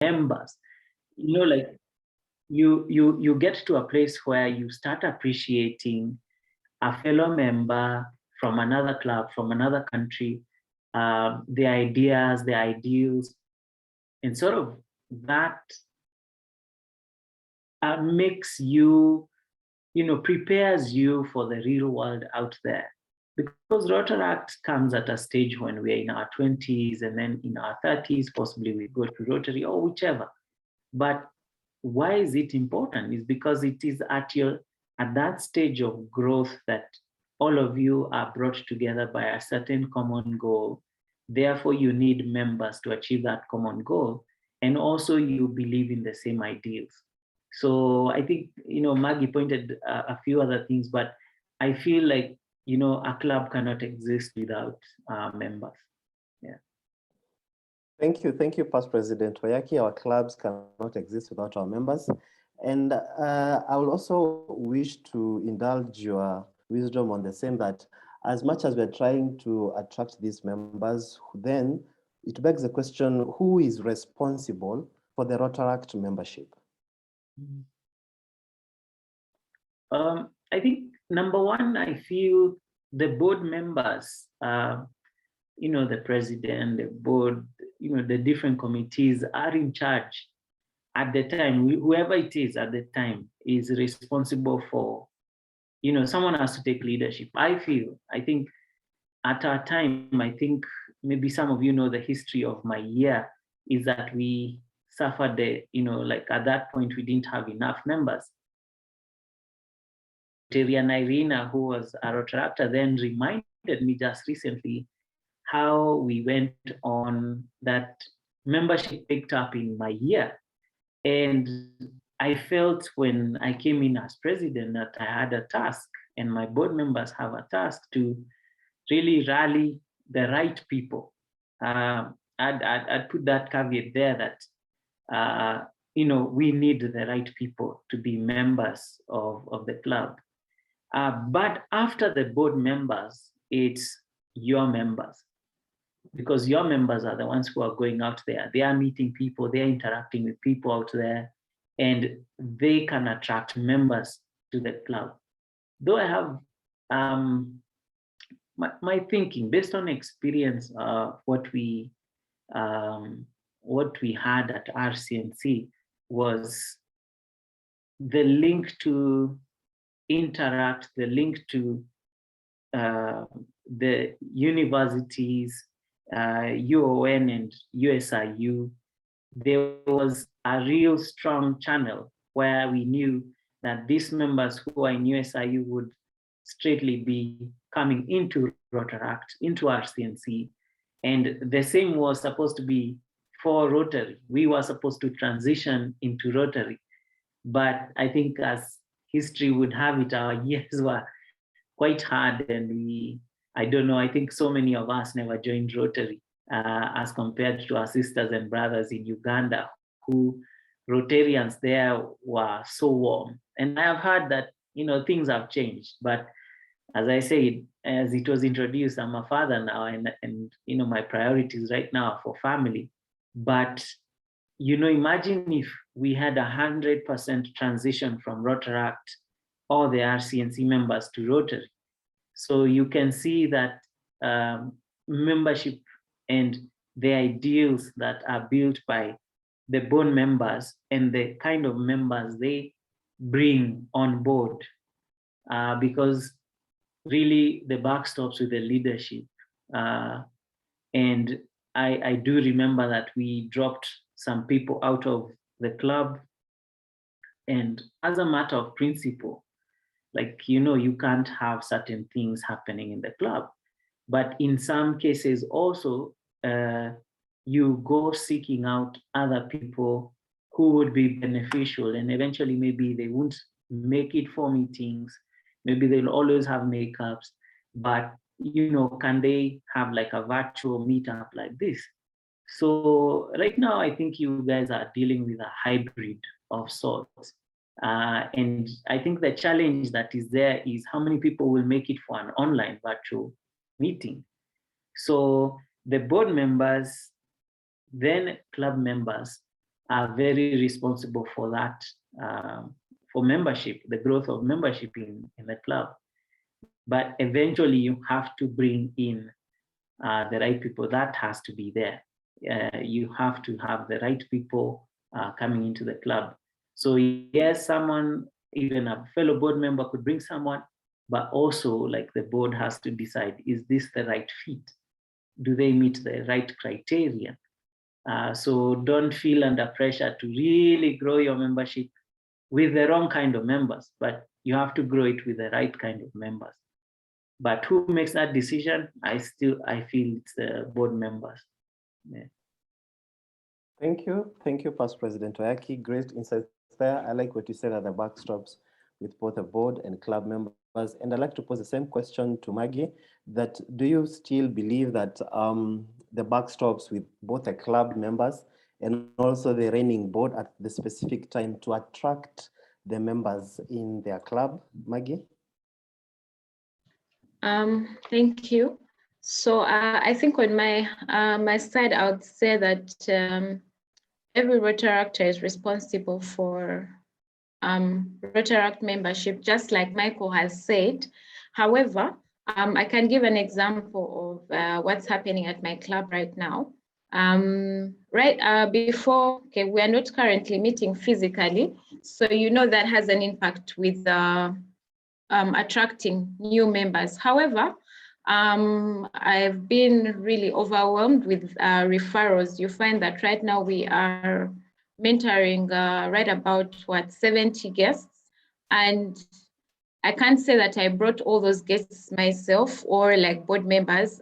members, like you get to a place where you start appreciating a fellow member from another club, from another country, the ideas, the ideals, and sort of that makes you, prepares you for the real world out there. Because Rotaract comes at a stage when we're in our 20s and then in our 30s, possibly we go to Rotary or whichever. But why is it important? Is because it is at that stage of growth that all of you are brought together by a certain common goal. Therefore, you need members to achieve that common goal. And also you believe in the same ideals. So I think, Maggie pointed a few other things, but I feel like, a club cannot exist without members. Yeah. Thank you, Past President Wayaki. Our clubs cannot exist without our members. And I will also wish to indulge your wisdom on the same, that as much as we're trying to attract these members, then it begs the question, who is responsible for the Rotaract membership? I think number one, I feel the board members, the president, the board, the different committees are in charge at the time. Whoever it is at the time is responsible for, someone has to take leadership. I think at our time, I think maybe some of you know the history of my year is that we suffered like at that point, we didn't have enough members. Vivian Irina, who was a Rotaractor, then reminded me just recently how we went on that membership picked up in my year. And I felt when I came in as president that I had a task, and my board members have a task to really rally the right people. I'd put that caveat there that, we need the right people to be members of the club. But after the board members, it's your members, because your members are the ones who are going out there. They are meeting people, they're interacting with people out there, and they can attract members to the club. Though I have my thinking based on experience, what we had at RCNC was the link to interact, the link to the universities, UON and USIU. There was a real strong channel where we knew that these members who are in USIU would straightly be coming into Rotaract, into RCNC. And the same was supposed to be for Rotary. We were supposed to transition into Rotary. But I think as history would have it, our years were quite hard, and I don't know, I think so many of us never joined Rotary as compared to our sisters and brothers in Uganda, who Rotarians there were so warm. And I have heard that, things have changed, but as I said, as it was introduced, I'm a father now, and my priorities right now are for family. But imagine if we had 100% transition from Rotaract, all the RCNC members to Rotary. So you can see that membership and the ideals that are built by the board members and the kind of members they bring on board, because really the buck stops with the leadership. And I do remember that we dropped some people out of the club, and as a matter of principle, like, you can't have certain things happening in the club. But in some cases also, you go seeking out other people who would be beneficial, and eventually maybe they won't make it for meetings. Maybe they'll always have makeups, but can they have like a virtual meetup like this? So right now, I think you guys are dealing with a hybrid of sorts. And I think the challenge that is there is how many people will make it for an online virtual meeting. So the board members, then club members, are very responsible for that, for membership, the growth of membership in the club. But eventually you have to bring in the right people. That has to be there. You have to have the right people coming into the club. So yes, someone, even a fellow board member could bring someone, but also like the board has to decide, is this the right fit? Do they meet the right criteria? So don't feel under pressure to really grow your membership with the wrong kind of members, but you have to grow it with the right kind of members. But who makes that decision? I feel it's the board members. Yeah. Thank you, Past President Oyaki. Great insights there. I like what you said at the backstops with both the board and club members. And I'd like to pose the same question to Maggie, that do you still believe that the backstops with both the club members and also the reigning board at the specific time to attract the members in their club? Maggie? Thank you. So I think on my side, I would say that every Rotaractor is responsible for Rotaract membership, just like Michael has said. However, I can give an example of what's happening at my club right now. Before, okay, we are not currently meeting physically, so you know that has an impact with attracting new members. However, I've been really overwhelmed with referrals. You find that right now we are mentoring right about 70 guests, and I can't say that I brought all those guests myself or like board members.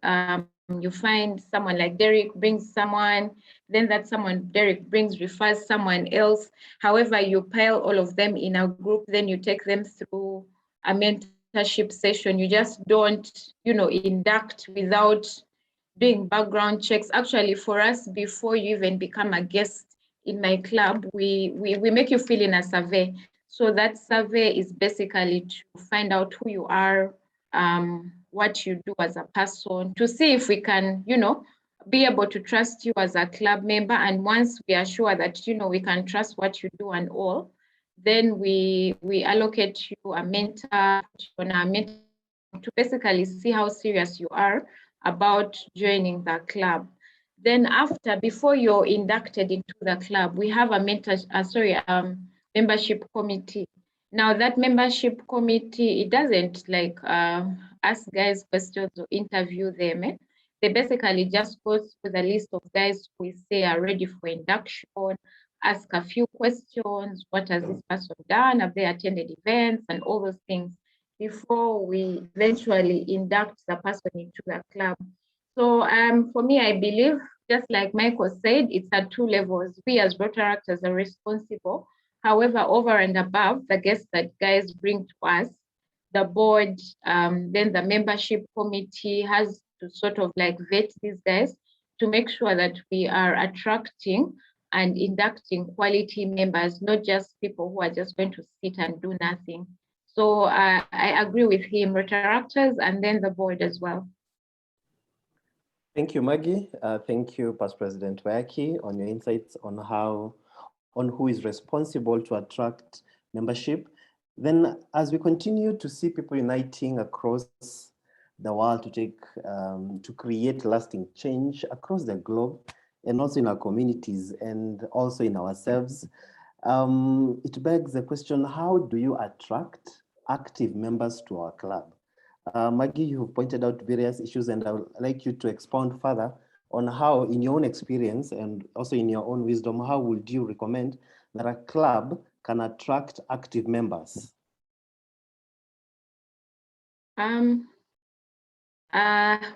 You find someone like Derek brings someone, then that someone Derek brings refers someone else. However, you pile all of them in a group, then you take them through a mentorship session. You just don't, induct without doing background checks. Actually, for us, before you even become a guest in my club, we make you fill in a survey. So that survey is basically to find out who you are, what you do as a person, to see if we can, be able to trust you as a club member. And once we are sure that, we can trust what you do and all, then we allocate you a mentor on our mentor to basically see how serious you are about joining the club. Then before you're inducted into the club, we have a membership committee. Now that membership committee, it doesn't like ask guys questions or interview them. They basically just go through the list of guys who we say are ready for induction, ask a few questions. What has this person done? Have they attended events and all those things before we eventually induct the person into the club. So for me, I believe, just like Michael said, it's at two levels. We as Rotaractors are responsible. However, over and above the guests that guys bring to us, the board, then the membership committee has to sort of like vet these guys to make sure that we are attracting and inducting quality members, not just people who are just going to sit and do nothing. So I agree with him, Rotaractors, and then the board as well. Thank you, Maggie. Thank you, Past President Oyaki, on your insights on who is responsible to attract membership. Then, as we continue to see people uniting across the world to create lasting change across the globe, and also in our communities and also in ourselves, it begs the question: how do you attract active members to our club? Maggie, you have pointed out various issues, and I would like you to expound further on how, in your own experience and also in your own wisdom, how would you recommend that a club can attract active members?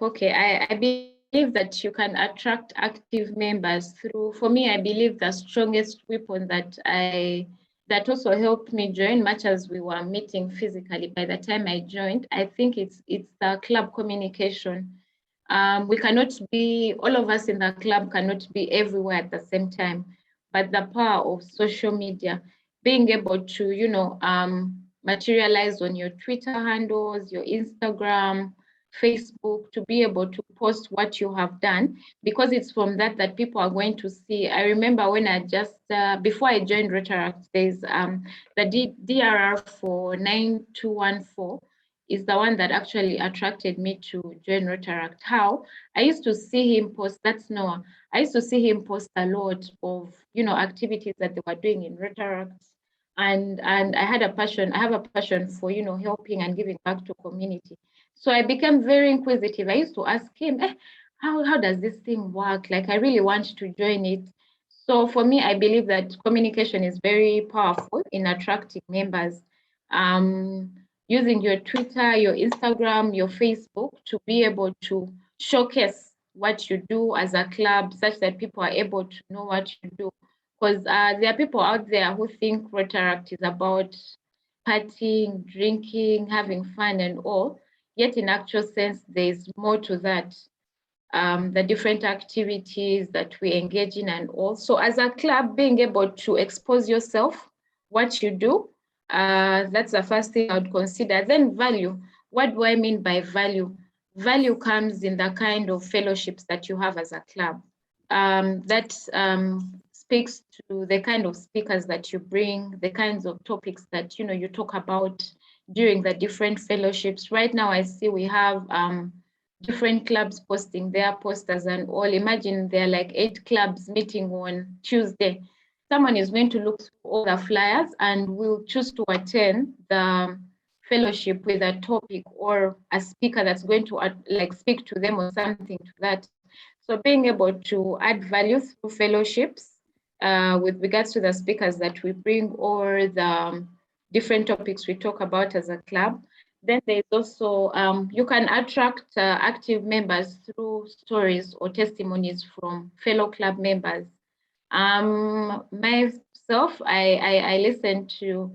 Okay, I believe that you can attract active members through, for me, I believe the strongest weapon that also helped me join, much as we were meeting physically by the time I joined, I think it's the club communication. We cannot be, all of us in the club cannot be everywhere at the same time, but the power of social media, being able to, materialize on your Twitter handles, your Instagram, Facebook, to be able to post what you have done, because it's from that people are going to see. I remember when I just, before I joined Rotaract, there's the DRR for 9214 is the one that actually attracted me to join Rotaract. How? I used to see him post, that's Noah. I used to see him post a lot of, activities that they were doing in Rotaract. And I have a passion for, helping and giving back to community. So I became very inquisitive. I used to ask him, how does this thing work? Like, I really want to join it. So for me, I believe that communication is very powerful in attracting members. Using your Twitter, your Instagram, your Facebook to be able to showcase what you do as a club, such that people are able to know what you do. Because there are people out there who think Rotaract is about partying, drinking, having fun and all. Yet in actual sense, there's more to that. The different activities that we engage in and all. So as a club, being able to expose yourself, what you do, that's the first thing I would consider. Then value. What do I mean by value? Value comes in the kind of fellowships that you have as a club. That speaks to the kind of speakers that you bring, the kinds of topics that you talk about during the different fellowships. Right now, I see we have different clubs posting their posters and all. Imagine there are like 8 clubs meeting on Tuesday. Someone is going to look through all the flyers and will choose to attend the fellowship with a topic or a speaker that's going to like speak to them or something to that. So being able to add value through fellowships with regards to the speakers that we bring or the different topics we talk about as a club. Then there's also, you can attract active members through stories or testimonies from fellow club members. Myself, I listened to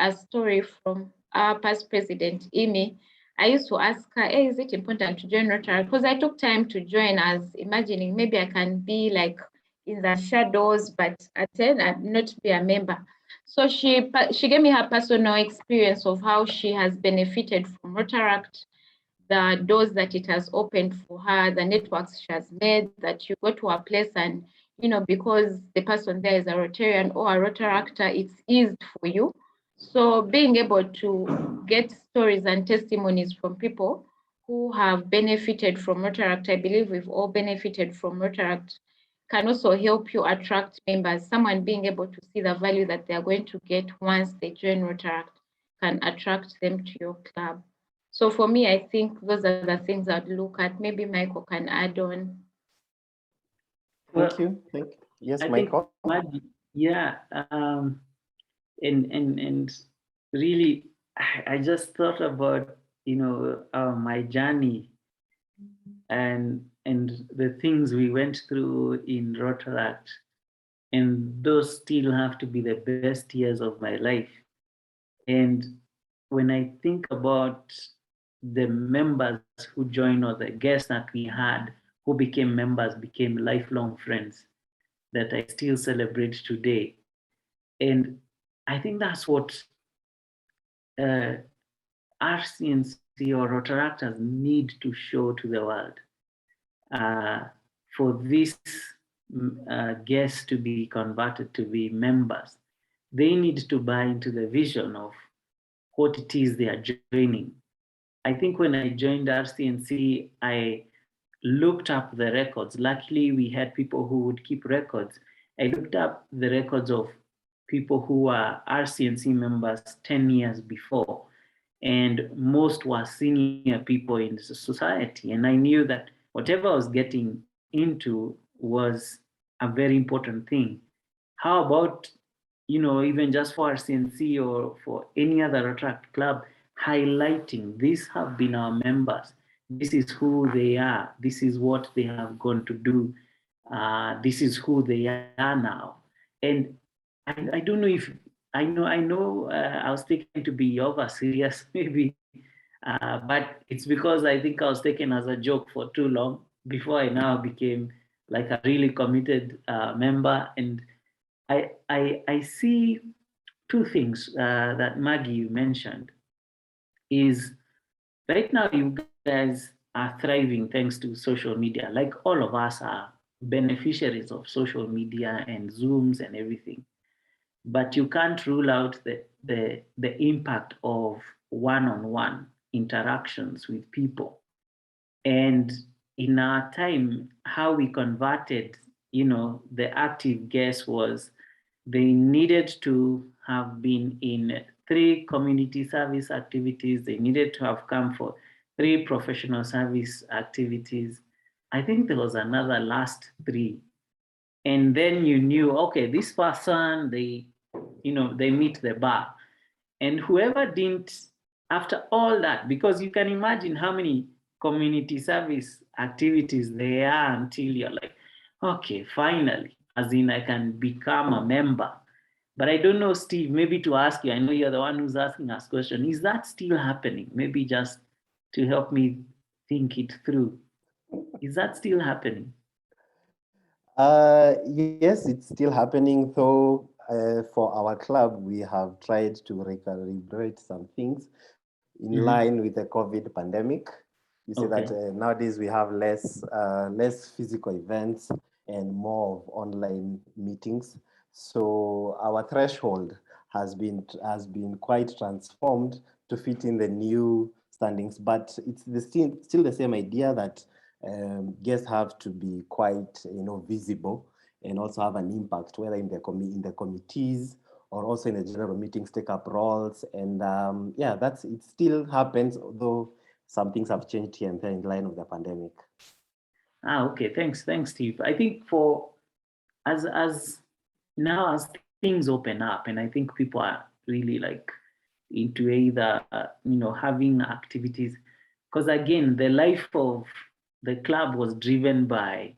a story from our past president, Imi. I used to ask her, hey, is it important to join Rotaract? Because I took time to join as imagining maybe I can be like in the shadows, but attend and not be a member. So she gave me her personal experience of how she has benefited from Rotaract, the doors that it has opened for her, the networks she has made, that you go to a place and, because the person there is a Rotarian or a Rotaractor, it's eased for you. So being able to get stories and testimonies from people who have benefited from Rotaract, I believe we've all benefited from Rotaract, can also help you attract members. Someone being able to see the value that they're going to get once they join Rotaract can attract them to your club. So for me, I think those are the things I'd look at. Maybe Michael can add on. Thank you. Yes, Michael. Yeah, and really, I just thought about my journey and the things we went through in Rotaract, and those still have to be the best years of my life. And when I think about the members who joined or the guests that we had who became members, became lifelong friends that I still celebrate today. And I think that's what RCNC or Rotaractors need to show to the world. For these guests to be converted to be members, they need to buy into the vision of what it is they are joining. I think when I joined RCNC, I looked up the records. Luckily, we had people who would keep records. I looked up the records of people who were RCNC members 10 years before, and most were senior people in society. And I knew that whatever I was getting into was a very important thing. How about, even just for RCNC or for any other Rotaract club, highlighting these have been our members. This is who they are. This is what they have gone to do. This is who they are now. And I don't know if I know I was taken to be over serious maybe, but it's because I think I was taken as a joke for too long before I now became like a really committed member. And I see two things that Maggie mentioned is right now you guys are thriving thanks to social media. Like all of us are beneficiaries of social media and Zooms and everything. But you can't rule out the impact of one-on-one interactions with people. And in our time, how we converted, the active guest was they needed to have been in 3 community service activities. They needed to have come for 3 professional service activities. I think there was another last 3. And then you knew, okay, this person, they meet the bar. And whoever didn't, after all that, because you can imagine how many community service activities there are until you're like, okay, finally, as in I can become a member. But I don't know, Steve, maybe to ask you, I know you're the one who's asking us question, is that still happening? Maybe just to help me think it through. Is that still happening? Yes, it's still happening. Though for our club, we have tried to recalibrate some things in line with the COVID pandemic. You see that nowadays we have less physical events and more of online meetings. So our threshold has been quite transformed to fit in the new standings. But it's still the same idea that guests have to be quite visible and also have an impact, whether in the committees or also in the general meetings, take up roles. And yeah, it still happens, although some things have changed here and there in line with the pandemic. Okay, thanks, Steve. I think for as now as things open up, and I think people are really like into either having activities, because again, the life of the club was driven by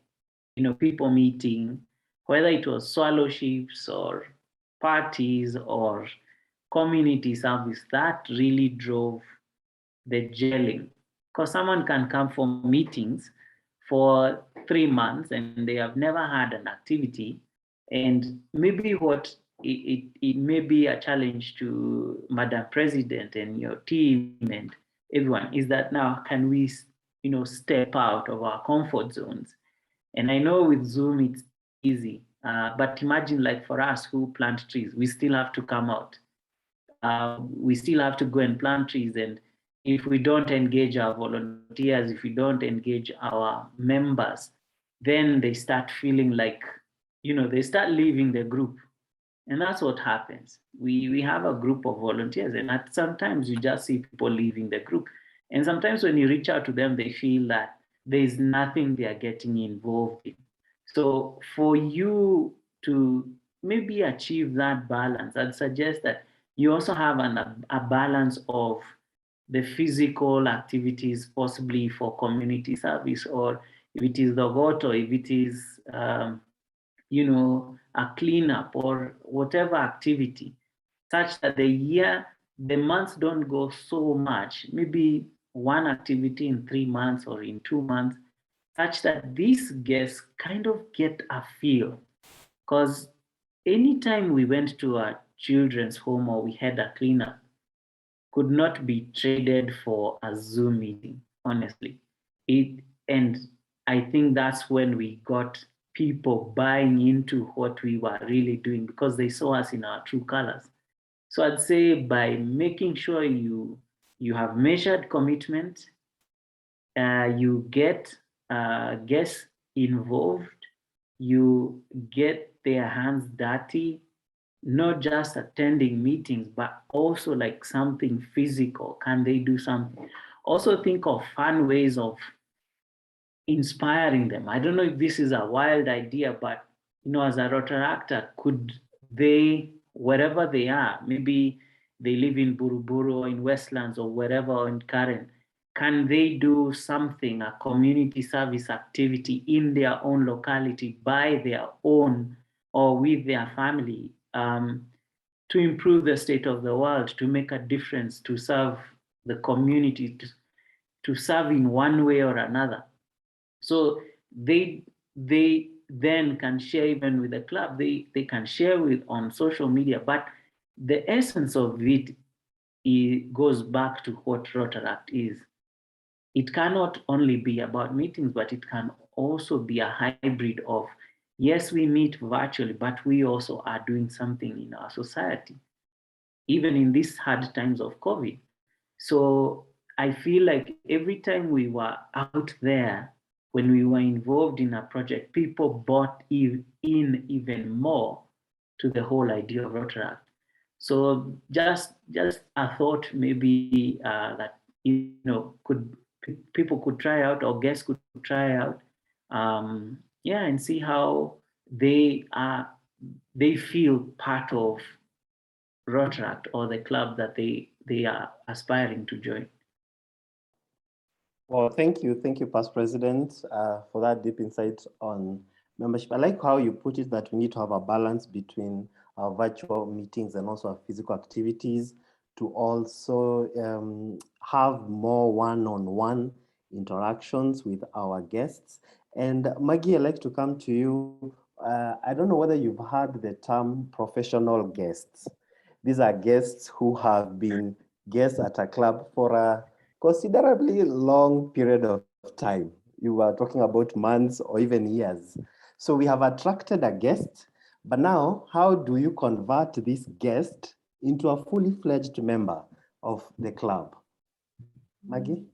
people meeting, whether it was swallowships or parties or community service. That really drove the gelling, because someone can come for meetings for 3 months and they have never had an activity, and maybe it may be a challenge to Madam President and your team and everyone is that now can we step out of our comfort zones. And I know with Zoom it's easy, but imagine like for us who plant trees, we still have to come out. We still have to go and plant trees. And if we don't engage our volunteers, if we don't engage our members, then they start feeling like, they start leaving the group. And that's what happens. We have a group of volunteers, and sometimes you just see people leaving the group. And sometimes when you reach out to them, they feel that there's nothing they are getting involved in. So for you to maybe achieve that balance, I'd suggest that you also have a balance of the physical activities, possibly for community service, or if it is the vote, or if it is, a cleanup or whatever activity, such that the months don't go so much, maybe one activity in 3 months or in 2 months, such that these guests kind of get a feel. Because anytime we went to a children's home or we had a cleanup, could not be traded for a Zoom meeting, honestly. And I think that's when we got people buying into what we were really doing, because they saw us in our true colors. So I'd say by making sure you have measured commitment, you get guests involved, you get their hands dirty, not just attending meetings, but also like something physical. Can they do something? Also think of fun ways of inspiring them. I don't know if this is a wild idea, but as a Rotaractor, could they, wherever they are, maybe they live in Buruburu or in Westlands or wherever, or in Karen, can they do something, a community service activity in their own locality, by their own or with their family, to improve the state of the world, to make a difference, to serve the community, to serve in one way or another? So they then can share even with the club. They can share with on social media, but the essence of it goes back to what Rotaract is. it cannot only be about meetings, but it can also be a hybrid of, yes, we meet virtually, but we also are doing something in our society, even in these hard times of COVID. So I feel like every time we were out there, when we were involved in a project, people bought in even more to the whole idea of Rotaract. So just a thought maybe that could people could try out, or guests could try out, yeah, and see how they feel part of Rotaract or the club that they are aspiring to join. Well, thank you, Past President, for that deep insight on membership. I like how you put it that we need to have a balance between our virtual meetings and also our physical activities to also have more one-on-one interactions with our guests. And Maggie, I'd like to come to you. I don't know whether you've heard the term professional guests. These are guests who have been guests at a club for a considerably long period of time. You are talking about months or even years. So we have attracted a guest, but now how do you convert this guest into a fully fledged member of the club? Maggie?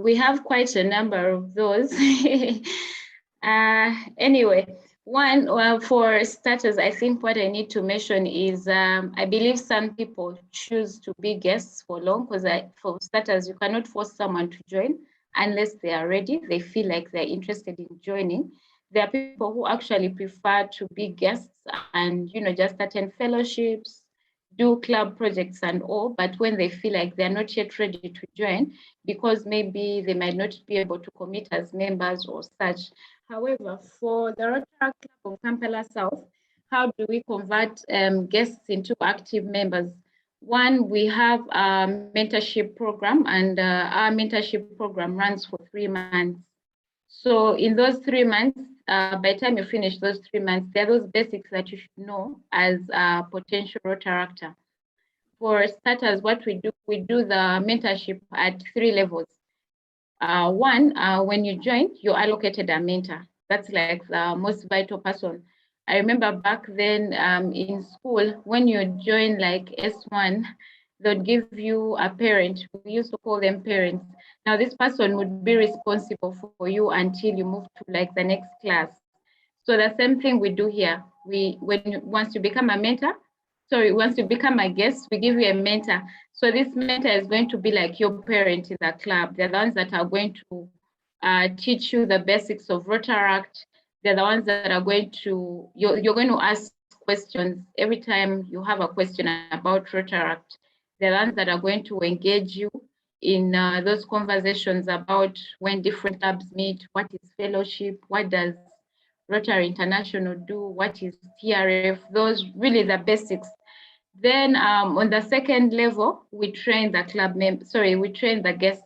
We have quite a number of those. Anyway, one, for starters, I think what I need to mention is I believe some people choose to be guests for long, because for starters, you cannot force someone to join unless they are ready, they feel like they're interested in joining. There are people who actually prefer to be guests and just attend fellowships, do club projects and all, but when they feel like they're not yet ready to join, because maybe they might not be able to commit as members or such. However, for the Rotaract Club of Kampala South, how do we convert guests into active members? One, we have a mentorship program, and our mentorship program runs for 3 months. So in those 3 months, by the time you finish those 3 months, there are those basics that you should know as a potential Rotaractor. For starters, what we do the mentorship at 3 levels. One, when you join, you're allocated a mentor. That's like the most vital person. I remember back then in school, when you join like S1, they'd give you a parent. We used to call them parents. Now this person would be responsible for you until you move to like the next class. So the same thing we do here. Once you become a mentor, once you become a guest, we give you a mentor. So this mentor is going to be like your parent in the club. They're the ones that are going to teach you the basics of Rotaract. They're the ones that are going to, you're going to ask questions every time you have a question about Rotaract. They're the ones that are going to engage you in those conversations about when different clubs meet, what is fellowship, what does Rotary International do, what is TRF, those really the basics. Then on the second level, we train the we train the guests.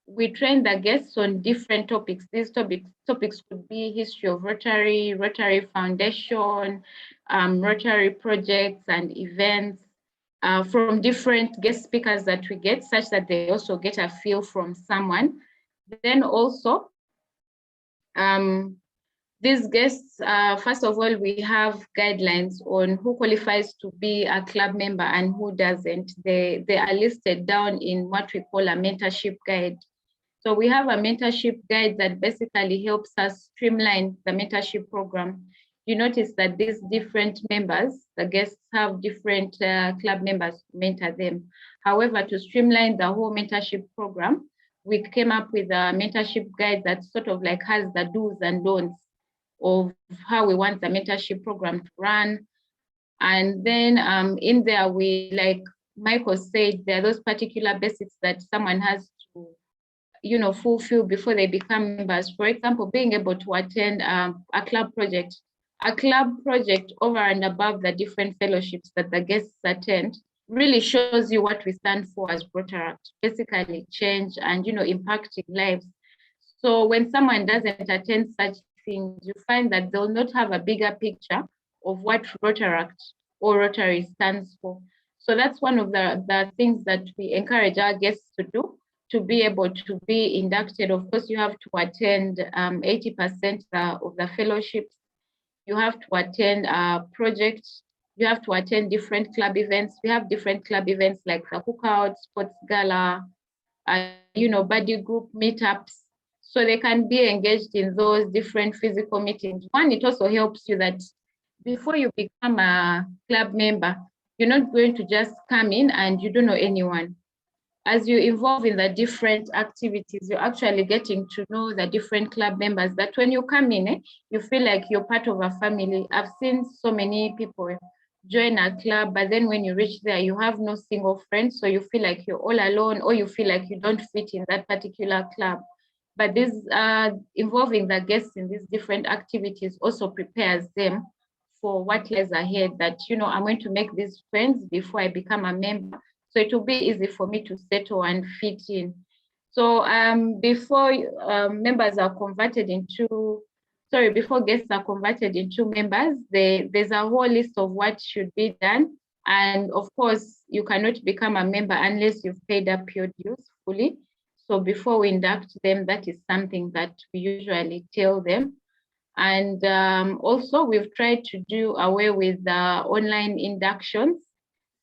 We train the guests on different topics. These topics could be history of Rotary, Rotary Foundation, Rotary projects and events from different guest speakers that we get, such that they also get a feel from someone. Then also, these guests, first of all, we have guidelines on who qualifies to be a club member and who doesn't. They are listed down in what we call a mentorship guide. So we have a mentorship guide that basically helps us streamline the mentorship program. You notice that these different members, the guests have different club members to mentor them. However, to streamline the whole mentorship program, we came up with a mentorship guide that sort of like has the do's and don'ts of how we want the mentorship program to run. And then in there, we, like Michael said, there are those particular basics that someone has to, fulfill before they become members. For example, being able to attend a club project. A club project over and above the different fellowships that the guests attend really shows you what we stand for as Rotaract, basically change and, impacting lives. So when someone doesn't attend such things, you find that they'll not have a bigger picture of what Rotaract or Rotary stands for. So that's one of the things that we encourage our guests to do, to be able to be inducted. Of course, you have to attend 80% of the fellowships. You have to attend projects. You have to attend different club events. We have different club events like the cookout, sports gala, buddy group meetups. So they can be engaged in those different physical meetings. One, it also helps you that before you become a club member, you're not going to just come in and you don't know anyone. As you involve in the different activities, you're actually getting to know the different club members, that when you come in, you feel like you're part of a family. I've seen so many people join a club, but then when you reach there, you have no single friend. So you feel like you're all alone, or you feel like you don't fit in that particular club. But this involving the guests in these different activities also prepares them for what lies ahead, that, I'm going to make these friends before I become a member. So it will be easy for me to settle and fit in. So before members are converted into, before guests are converted into members, there's a whole list of what should be done. And of course, you cannot become a member unless you've paid up your dues fully. So before we induct them, that is something that we usually tell them. And also, we've tried to do away with the online inductions,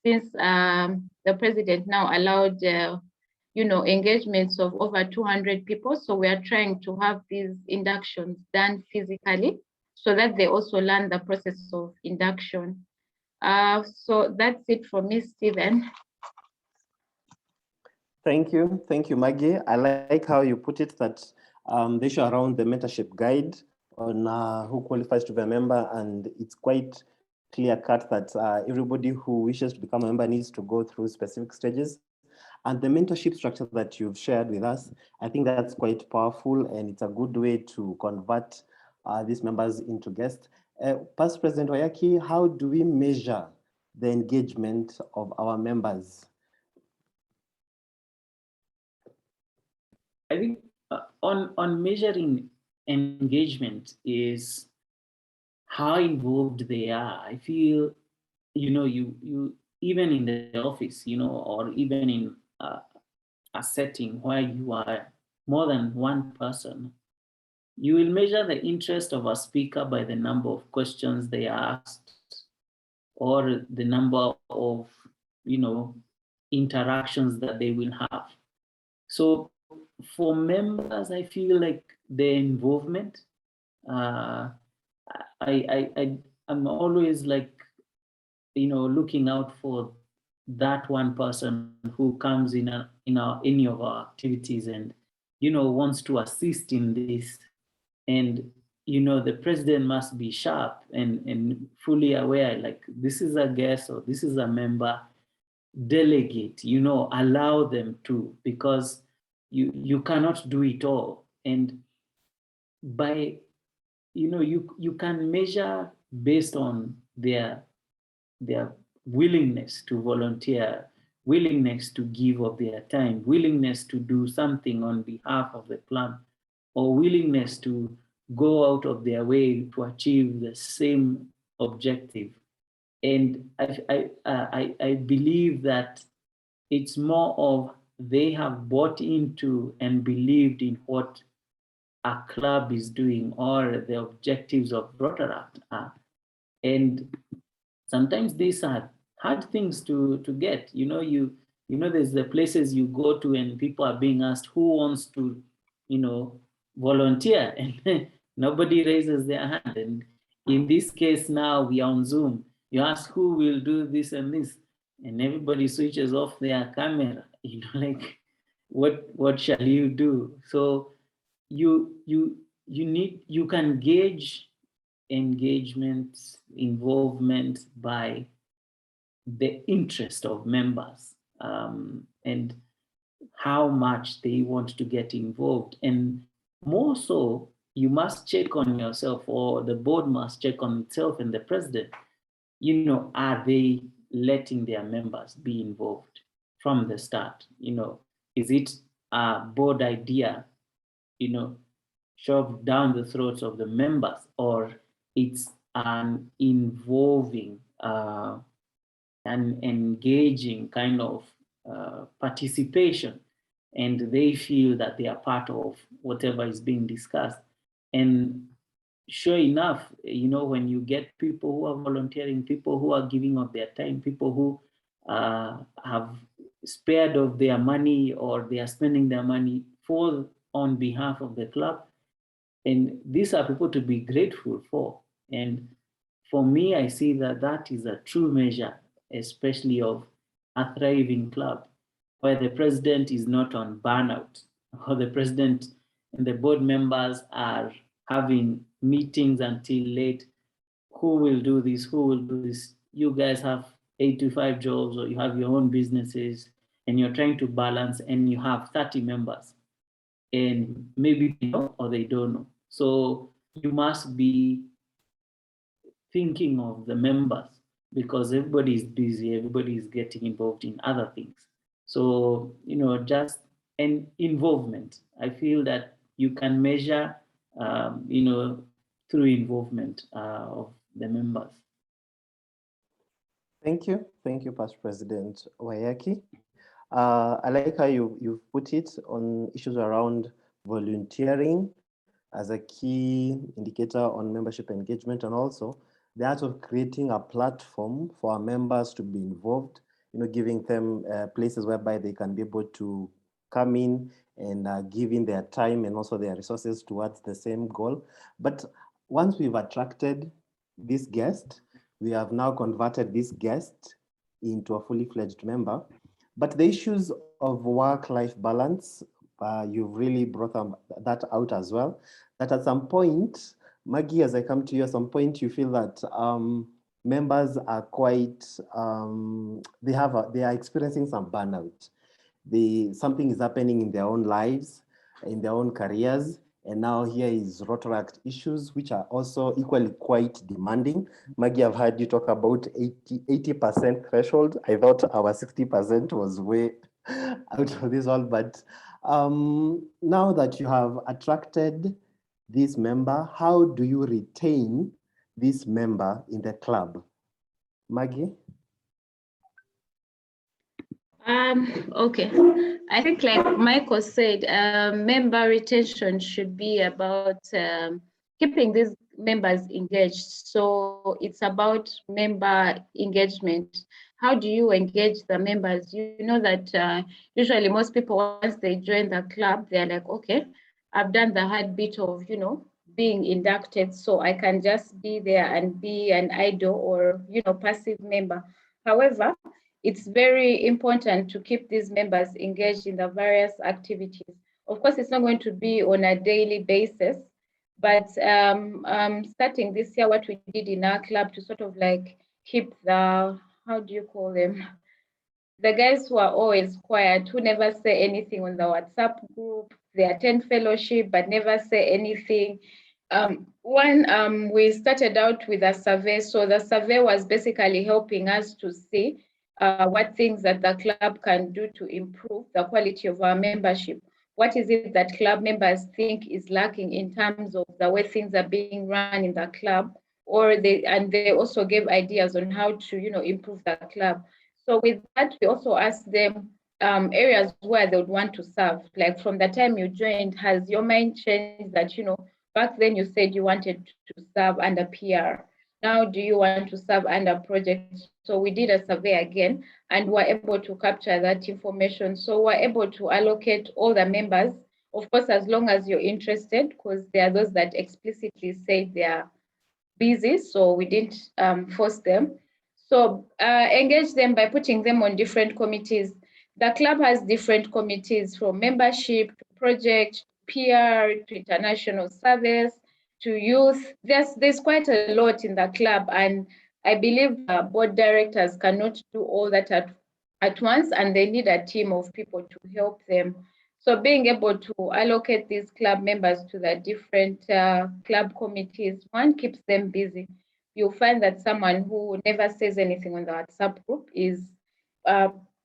since the president now allowed, engagements of over 200 people. So we are trying to have these inductions done physically so that they also learn the process of induction. So that's it for me, Stephen. Thank you, Maggie. I like how you put it, that the issue around the mentorship guide on who qualifies to be a member, and it's quite clear-cut that everybody who wishes to become a member needs to go through specific stages. And the mentorship structure that you've shared with us, I think that's quite powerful, and it's a good way to convert these members into guests. Past President Wayaki, how do we measure the engagement of our members? I think on measuring engagement is how involved they are. I feel, you even in the office, or even in a setting where you are more than one person, you will measure the interest of a speaker by the number of questions they asked, or the number of, interactions that they will have. So for members, I feel like the involvement, I'm always like, looking out for that one person who comes in any of our activities and, wants to assist in this. And, the president must be sharp and fully aware, like, this is a guest or this is a member, delegate, allow them to, because you cannot do it all. And by, you can measure based on their willingness to volunteer, willingness to give of their time, willingness to do something on behalf of the club, or willingness to go out of their way to achieve the same objective. And I believe that it's more of they have bought into and believed in what a club is doing, or the objectives of Rotaract are. And sometimes these are hard things to get. There's the places you go to and people are being asked who wants to, volunteer, and nobody raises their hand. And in this case now we are on Zoom. You ask who will do this and this, and everybody switches off their camera. Like, what shall you do? So you can gauge engagement, involvement by the interest of members, and how much they want to get involved. And more so, you must check on yourself, or the board must check on itself and the president. Are they letting their members be involved from the start? Is it a board idea, shoved down the throats of the members, or it's an involving an engaging kind of participation, and they feel that they are part of whatever is being discussed. And sure enough, when you get people who are volunteering, people who are giving of their time, people who have spared of their money, or they are spending their money on behalf of the club, and these are people to be grateful for. And for me, I see that that is a true measure, especially of a thriving club, where the president is not on burnout, or the president and the board members are having meetings until late. Who will do this? Who will do this? You guys have 8 to 5 jobs, or you have your own businesses, and you're trying to balance, and you have 30 members, and maybe they know or they don't know. So you must be thinking of the members, because everybody is busy, everybody is getting involved in other things. So, just an involvement. I feel that you can measure, through involvement of the members. Thank you, Past President Wayaki. I like how you've put it on issues around volunteering as a key indicator on membership engagement, and also the art of creating a platform for our members to be involved, giving them places whereby they can be able to come in and give in their time and also their resources towards the same goal. But once we've attracted this guest, we have now converted this guest into a fully fledged member. But the issues of work-life balance, you've really brought that out as well. That at some point, Maggie, as I come to you, at some point you feel that members are quite, they are experiencing some burnout. Something is happening in their own lives, in their own careers. And now here is Rotaract issues, which are also equally quite demanding. Maggie, I've heard you talk about 80% threshold. I thought our 60% was way out of this all, but now that you have attracted this member, how do you retain this member in the club? Maggie? Okay, I think like Michael said, member retention should be about keeping these members engaged. So it's about member engagement. How do you engage the members? You know that usually most people, once they join the club, they're like, okay, I've done the hard bit of, being inducted, so I can just be there and be an idle or, passive member. However, it's very important to keep these members engaged in the various activities. Of course, it's not going to be on a daily basis, but starting this year, what we did in our club to sort of like keep the, how do you call them? The guys who are always quiet, who never say anything on the WhatsApp group, they attend fellowship, but never say anything. We started out with a survey. So the survey was basically helping us to see what things that the club can do to improve the quality of our membership. What is it that club members think is lacking in terms of the way things are being run in the club, and they also gave ideas on how to, improve the club. So with that, we also asked them areas where they would want to serve. Like from the time you joined, has your mind changed that, back then you said you wanted to serve under PR. Now, do you want to serve under project? So we did a survey again, and we're able to capture that information. So we're able to allocate all the members, of course, as long as you're interested, because there are those that explicitly say they are busy, so we didn't force them. So engage them by putting them on different committees. The club has different committees, from membership to project, PR to international service to youth. There's quite a lot in the club, and I believe board directors cannot do all that at once, and they need a team of people to help them. So being able to allocate these club members to the different club committees, one, keeps them busy. You'll find that someone who never says anything on the WhatsApp group is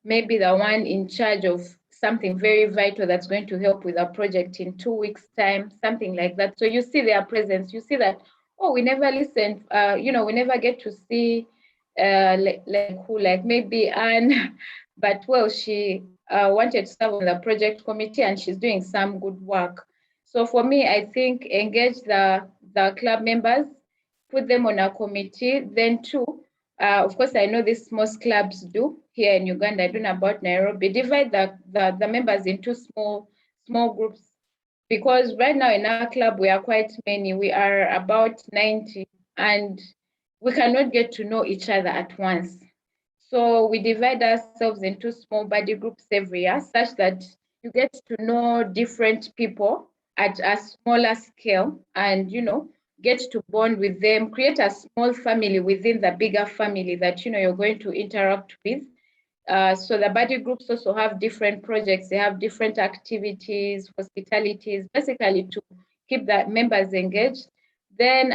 maybe the one in charge of something very vital that's going to help with a project in 2 weeks' time, something like that. So you see their presence, you see that, oh, we never listened, we never get to see like maybe Anne, but well, she wanted to serve on the project committee and she's doing some good work. So for me, I think engage the club members, put them on a committee. Then too, of course, I know this most clubs do here in Uganda. I don't know about Nairobi. Divide the members into small groups, because right now in our club we are quite many. We are about 90, and we cannot get to know each other at once. So we divide ourselves into small body groups every year, such that you get to know different people at a smaller scale, and get to bond with them, create a small family within the bigger family that you're going to interact with. So the body groups also have different projects. They have different activities, hospitalities, basically to keep the members engaged. Then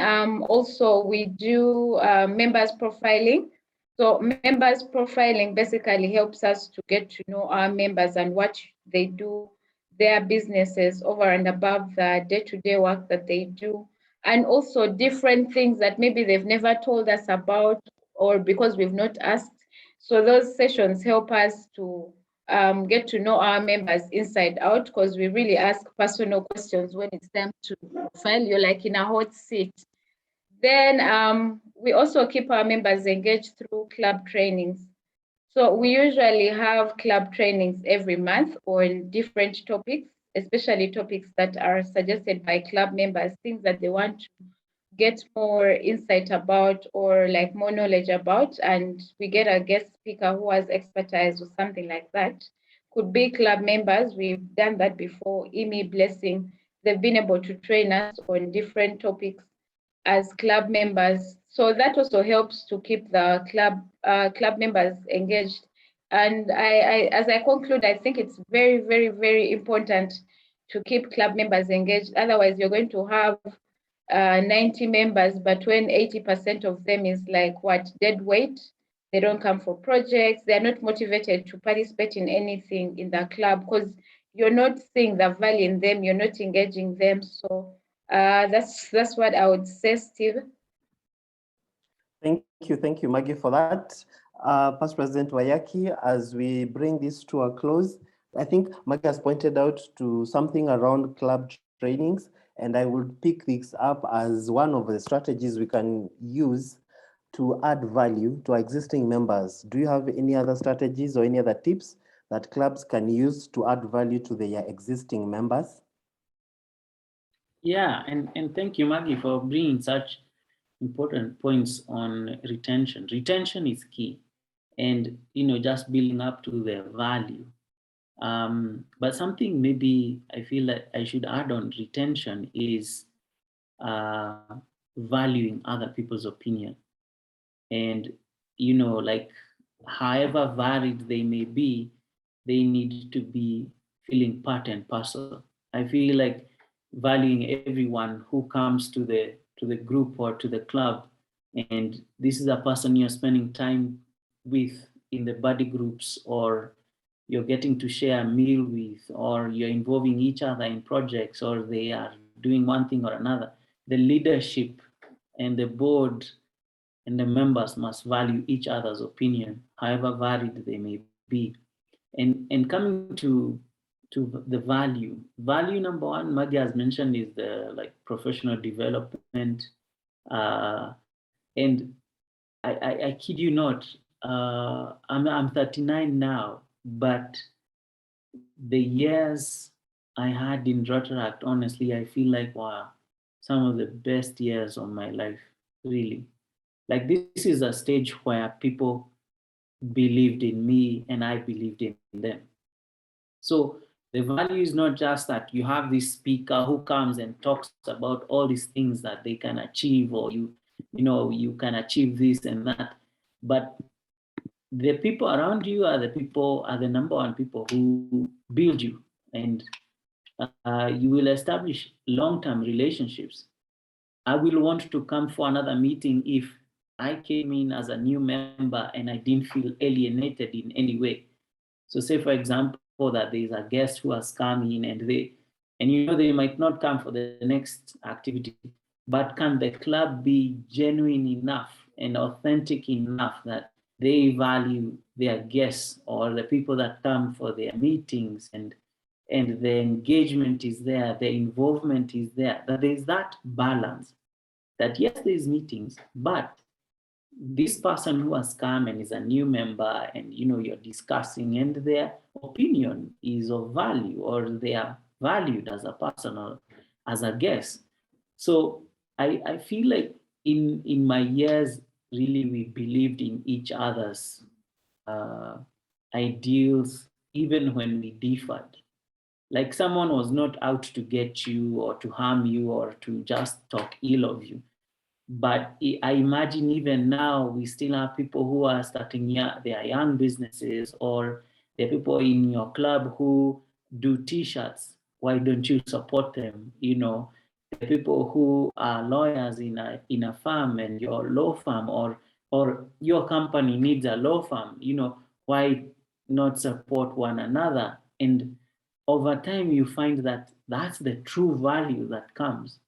also we do members profiling. So members profiling basically helps us to get to know our members and what they do, their businesses over and above the day-to-day work that they do. And also different things that maybe they've never told us about, or because we've not asked. So those sessions help us to get to know our members inside out, because we really ask personal questions when it's time to profile. You're like in a hot seat. Then we also keep our members engaged through club trainings. So we usually have club trainings every month on different topics, especially topics that are suggested by club members, things that they want to get more insight about or like more knowledge about. And we get a guest speaker who has expertise or something like that. Could be club members. We've done that before. Imi Blessing, they've been able to train us on different topics as club members. So that also helps to keep the club members engaged. And as I conclude, I think it's very, very, very important to keep club members engaged. Otherwise, you're going to have 90 members, but when 80% of them is like what, dead weight, they don't come for projects, they're not motivated to participate in anything in the club because you're not seeing the value in them, you're not engaging them. So that's what I would say, Steve. Thank you, Maggie, for that. Past President Wayaki, as we bring this to a close, I think Maggie has pointed out to something around club trainings, and I will pick this up as one of the strategies we can use to add value to our existing members. Do you have any other strategies or any other tips that clubs can use to add value to their existing members? Yeah, and thank you, Maggie, for bringing such important points on retention. Retention is key, and just building up to the value. But something maybe I feel like I should add on retention is valuing other people's opinion. And like however varied they may be, they need to be feeling part and parcel. I feel like valuing everyone who comes to the group or to the club, and this is a person you're spending time with in the buddy groups, or you're getting to share a meal with, or you're involving each other in projects, or they are doing one thing or another. The leadership and the board and the members must value each other's opinion, however varied they may be. And coming to the value number one, Maggie has mentioned, is the professional development. And I kid you not, I'm 39 now, but the years I had in Rotaract, honestly, I feel like, wow, some of the best years of my life, really. Like, this is a stage where people believed in me and I believed in them. So the value is not just that you have this speaker who comes and talks about all these things that they can achieve, or you can achieve this and that, but the people around you are the number one people who build you, and you will establish long-term relationships. I will want to come for another meeting if I came in as a new member and I didn't feel alienated in any way. So say, for example, that there's a guest who has come in and they might not come for the next activity, but can the club be genuine enough and authentic enough that they value their guests or the people that come for their meetings, and the engagement is there, the involvement is there, that there's that balance, that yes, there's meetings, but this person who has come and is a new member, and you're discussing, and their opinion is of value, or they are valued as a person or as a guest. So I feel like in my years, really, we believed in each other's ideals, even when we differed. Like, someone was not out to get you or to harm you or to just talk ill of you. But I imagine even now we still have people who are starting their young businesses, or there are people in your club who do T-shirts. Why don't you support them? The people who are lawyers in a firm, and your law firm or your company needs a law firm. Why not support one another? And over time, you find that that's the true value that comes.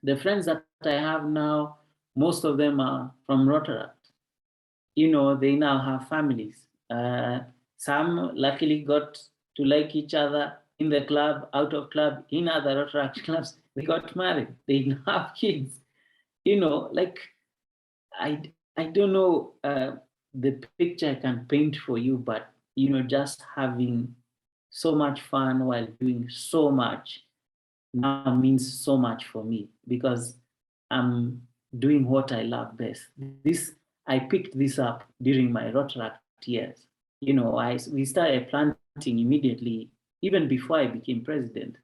The friends that I have now, most of them are from Rotaract. They now have families. Some luckily got to like each other in the club, out of club, in other Rotaract clubs. They got married. They have kids. Like, I don't know the picture I can paint for you, but just having so much fun while doing so much now means so much for me, because I'm doing what I love best. I picked this up during my Rotaract years. We started planting immediately, even before I became president.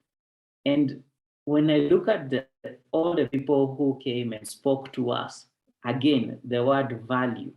And when I look at all the people who came and spoke to us, again, the word value,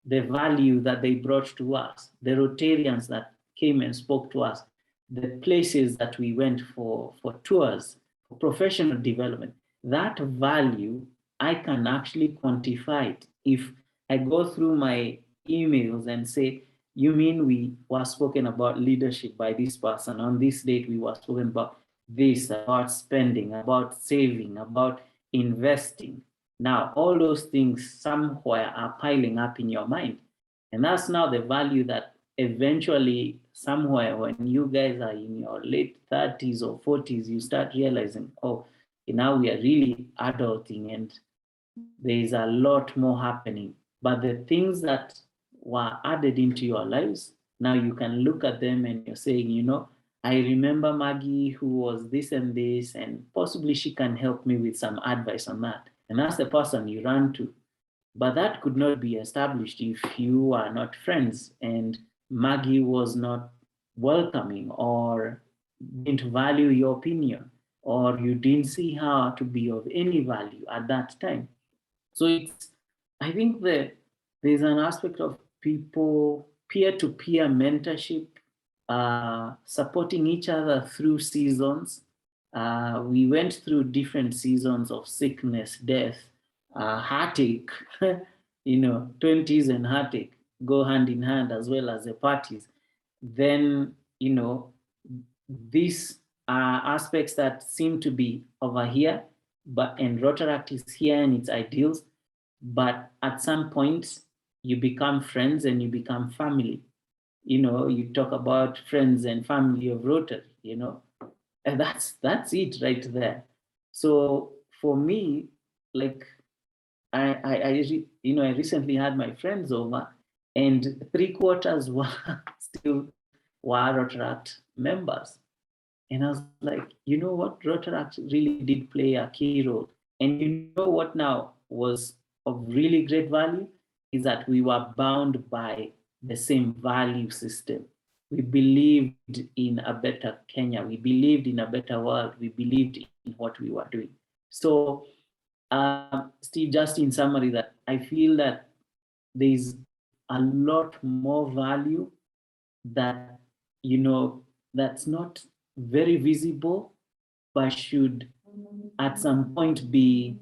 the value that they brought to us, the Rotarians that came and spoke to us, the places that we went for tours, for professional development, that value, I can actually quantify it. If I go through my emails and say, you mean we were spoken about leadership by this person, on this date we were spoken about this, about spending, about saving, about investing. Now, all those things somewhere are piling up in your mind. And that's now the value that eventually, somewhere, when you guys are in your late 30s or 40s, you start realizing, oh, now we are really adulting and there is a lot more happening. But the things that were added into your lives, now you can look at them and you're saying, I remember Maggie who was this and this, and possibly she can help me with some advice on that. And that's the person you run to. But that could not be established if you are not friends and Maggie was not welcoming or didn't value your opinion, or you didn't see her to be of any value at that time. So I think that there's an aspect of people, peer-to-peer mentorship, supporting each other through seasons. We went through different seasons of sickness, death, heartache, 20s and heartache go hand in hand, as well as the parties. Then, these are aspects that seem to be over here, and Rotaract is here and its ideals, but at some point you become friends and you become family. You talk about friends and family of Rotary, and that's it right there. So for me, like, I recently had my friends over, and 3/4 were still Rotaract members. And I was like, you know what? Rotaract really did play a key role. And you know what now was of really great value is that we were bound by the same value system. We believed in a better Kenya. We believed in a better world. We believed in what we were doing. So, Steve, just in summary, that I feel that there's a lot more value that, that's not very visible, but should at some point be,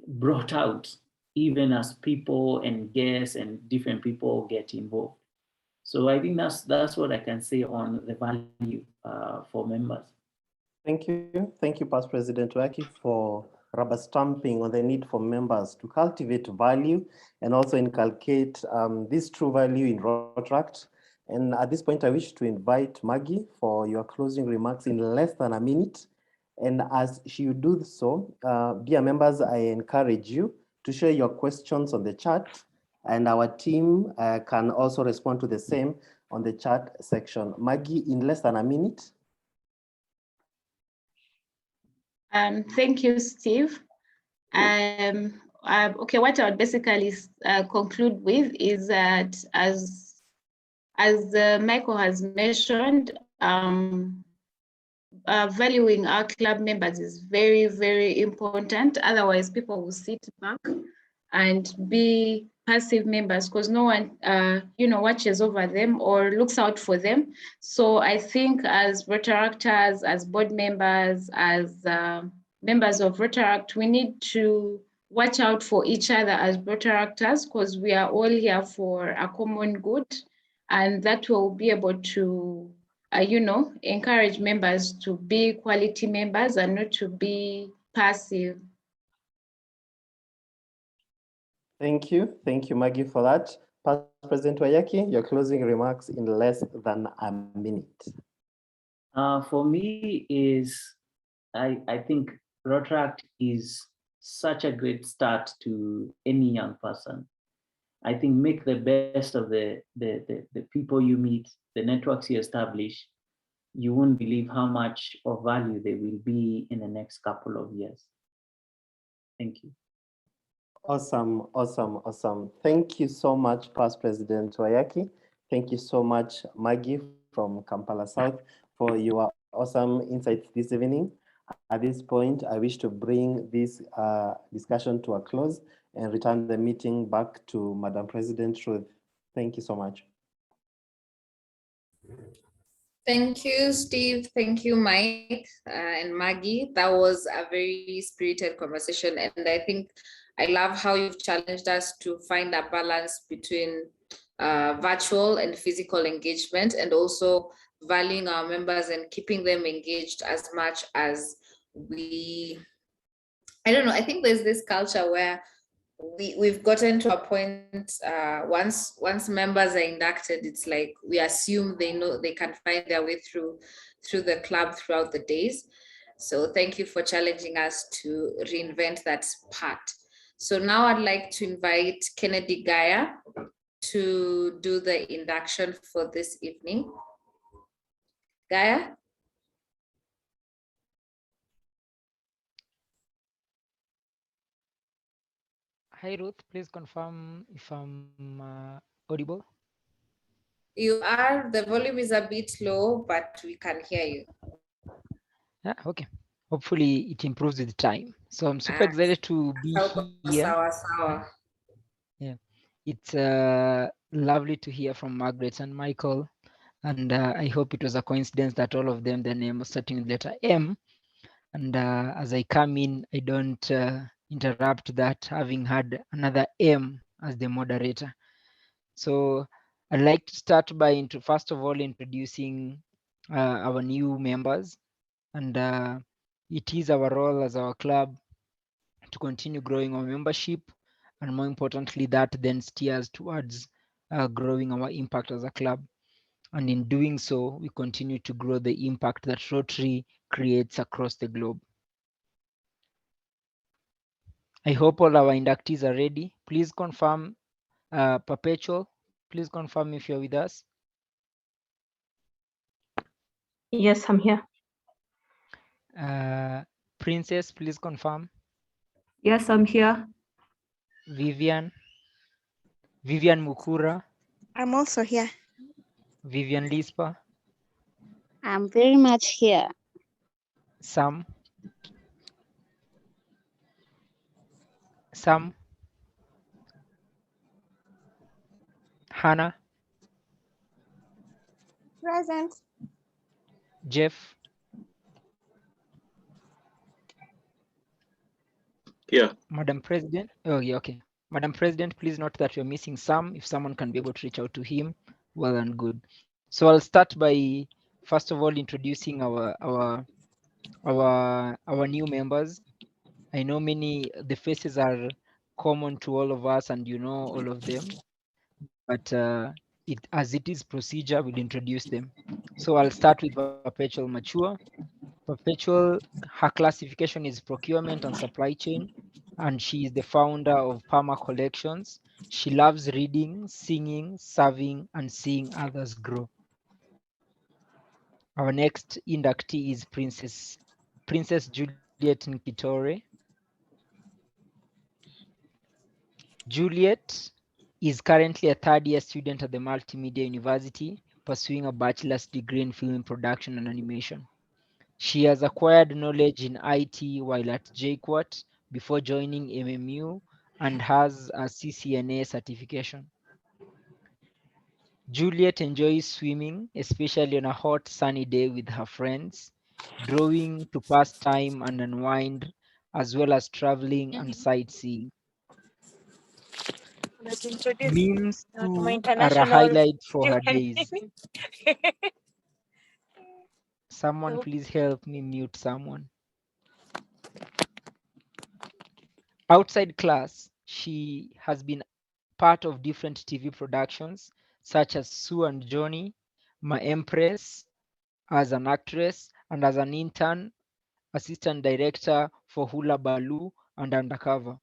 brought out, even as people and guests and different people get involved. So I think that's what I can say on the value for members. Thank you, Past President Waki, for rubber stamping on the need for members to cultivate value and also inculcate this true value in Rotaract. And at this point, I wish to invite Maggie for your closing remarks in less than a minute. And as you do so, dear members, I encourage you to share your questions on the chat, and our team can also respond to the same on the chat section. Maggie, in less than a minute. Thank you, Steve. Okay, what I would basically conclude with is that as Michael has mentioned, valuing our club members is very, very important. Otherwise, people will sit back and be passive members because no one, watches over them or looks out for them. So I think as Rotaractors, as board members, as members of Rotaract, we need to watch out for each other as Rotaractors because we are all here for a common good, and that will be able to encourage members to be quality members and not to be passive. Thank you, Maggie, for that. Past President Wayaki, your closing remarks in less than a minute. For me is, I think Rotaract is such a great start to any young person. I think make the best of the people you meet, the networks you establish. You won't believe how much of value they will be in the next couple of years. Thank you. Awesome. Thank you so much, Past President Wayaki. Thank you so much, Maggie from Kampala South, for your awesome insights this evening. At this point, I wish to bring this discussion to a close and return the meeting back to Madam President Ruth. Thank you so much. Thank you, Steve. Thank you, Mike and Maggie. That was a very spirited conversation. And I think I love how you've challenged us to find a balance between virtual and physical engagement, and also valuing our members and keeping them engaged as much as I think there's this culture where we've gotten to a point once members are inducted, it's like we assume they know they can find their way through the club throughout the days. So thank you for challenging us to reinvent that part. So now I'd like to invite Kennedy Gaia to do the induction for this evening. Gaia? Hi Ruth, please confirm if I'm audible. You are. The volume is a bit low, but we can hear you. Yeah, okay. Hopefully it improves with time. So I'm super excited to be here. Yeah, it's lovely to hear from Margaret and Michael, and I hope it was a coincidence that all of them, their name was starting with letter M. And as I come in, I don't interrupt that, having had another M as the moderator. So I'd like to start by first of all introducing our new members, and it is our role as our club to continue growing our membership, and more importantly, that then steers towards growing our impact as a club. And in doing so, we continue to grow the impact that Rotary creates across the globe. I hope all our inductees are ready. Please confirm, Perpetual, please confirm if you're with us. Yes, I'm here. Princess, please confirm. Yes, I'm here. Vivian Mukura. I'm also here. Vivian Lisper. I'm very much here. Sam. Hana. Present. Jeff. Yeah. Madam President. Oh, yeah, okay. Madam President, please note that we're missing Sam. If someone can be able to reach out to him, well and good. So I'll start by first of all introducing our new members. I know the faces are common to all of us and you know all of them, but as it is procedure, we'll introduce them. So I'll start with Perpetual Mature. Perpetual, her classification is procurement and supply chain, and she is the founder of Parma Collections. She loves reading, singing, serving, and seeing others grow. Our next inductee is Princess Juliet Nkitore. Juliet is currently a third-year student at the Multimedia University, pursuing a bachelor's degree in film production and animation. She has acquired knowledge in IT while at JQuat before joining MMU and has a CCNA certification. Juliet enjoys swimming, especially on a hot sunny day with her friends, drawing to pass time and unwind, as well as traveling and sightseeing. Memes too are a highlight for her days. Someone please help me mute someone. Outside class, she has been part of different TV productions such as Sue and Johnny, My Empress as an actress, and as an intern, assistant director for Hula Baloo and Undercover.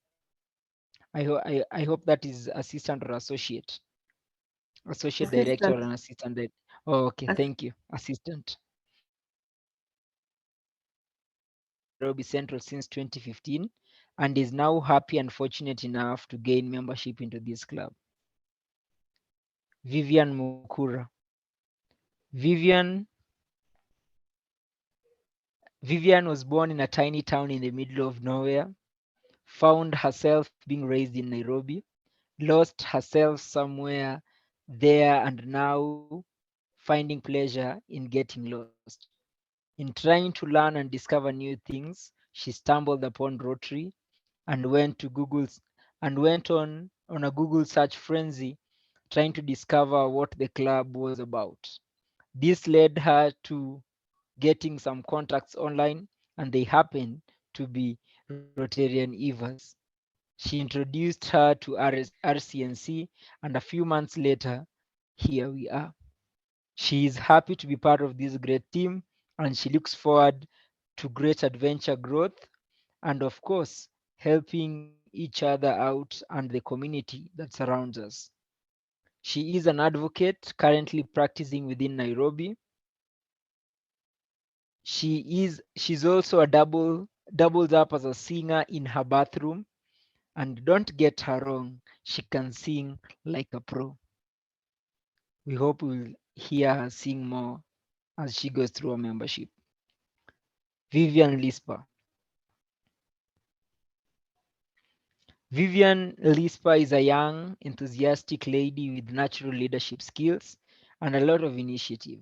I hope that is assistant or associate. Associate director Assistant. and assistant. Oh, okay, thank you. Assistant. Nairobi Central since 2015 and is now happy and fortunate enough to gain membership into this club. Vivian Mukura. Vivian was born in a tiny town in the middle of nowhere, found herself being raised in Nairobi, lost herself somewhere there, and now finding pleasure in getting lost. In trying to learn and discover new things, she stumbled upon Rotary and went on a Google search frenzy trying to discover what the club was about. This led her to getting some contacts online, and they happened to be Rotarian Evas. She introduced her to RCNC, and a few months later, here we are. She is happy to be part of this great team, and she looks forward to great adventure growth and, of course, helping each other out and the community that surrounds us. She is an advocate currently practicing within Nairobi. She's also doubles up as a singer in her bathroom, and don't get her wrong, she can sing like a pro. We hope we'll hear her sing more as she goes through her membership. Vivian Lisper. Vivian Lisper is a young, enthusiastic lady with natural leadership skills and a lot of initiative.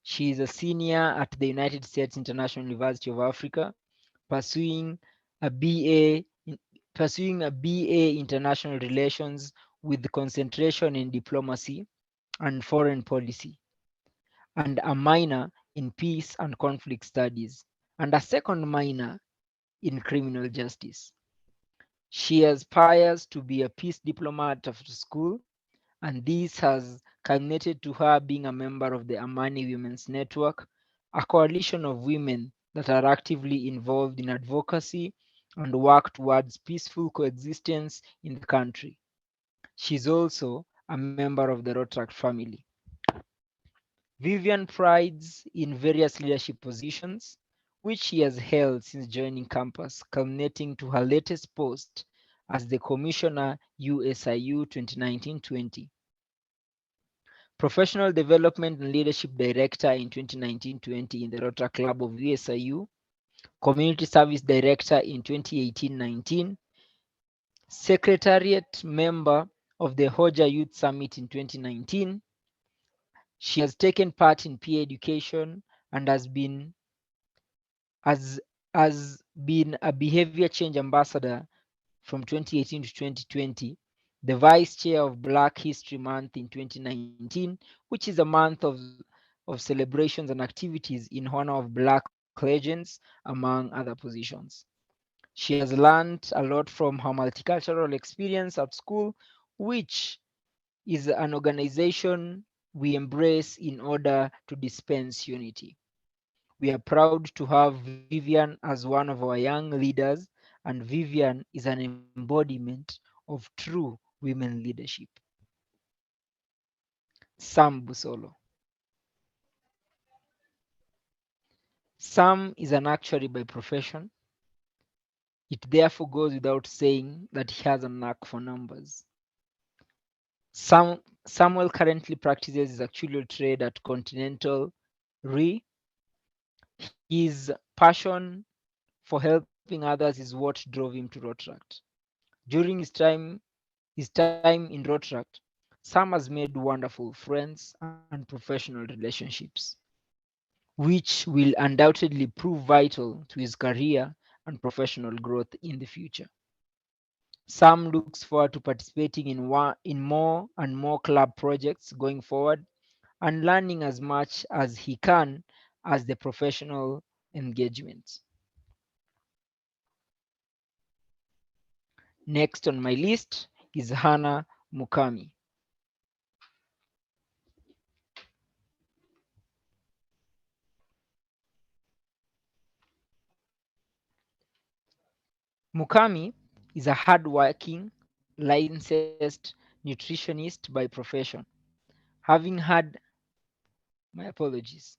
She is a senior at the United States International University of Africa, pursuing a BA International Relations with concentration in diplomacy and foreign policy, and a minor in peace and conflict studies, and a second minor in criminal justice. She aspires to be a peace diplomat after school, and this has culminated to her being a member of the Amani Women's Network, a coalition of women that are actively involved in advocacy and work towards peaceful coexistence in the country. She's also a member of the Rotaract family. Vivian prides in various leadership positions, which she has held since joining campus, culminating to her latest post as the Commissioner USIU 2019-20. Professional Development and Leadership Director in 2019-20 in the Rotary Club of USIU, Community Service Director in 2018-19, Secretariat Member of the Hoja Youth Summit in 2019. She has taken part in peer education and has been a behavior change ambassador from 2018 to 2020, the vice chair of Black History Month in 2019, which is a month of celebrations and activities in honor of Black legends, among other positions. She has learned a lot from her multicultural experience at school, which is an organization we embrace in order to dispense unity. We are proud to have Vivian as one of our young leaders, and Vivian is an embodiment of true women leadership. Sam Busolo. Sam is an actuary by profession. It therefore goes without saying that he has a knack for numbers. Samuel currently practices his actuarial trade at Continental Re. His passion for helping others is what drove him to Rotaract. During his time in Rotaract, Sam has made wonderful friends and professional relationships, which will undoubtedly prove vital to his career and professional growth in the future. Sam looks forward to participating in more and more club projects going forward and learning as much as he can as the professional engagements. Next on my list is Hana Mukhami. Mukhami is a hardworking, licensed nutritionist by profession. Having had my apologies.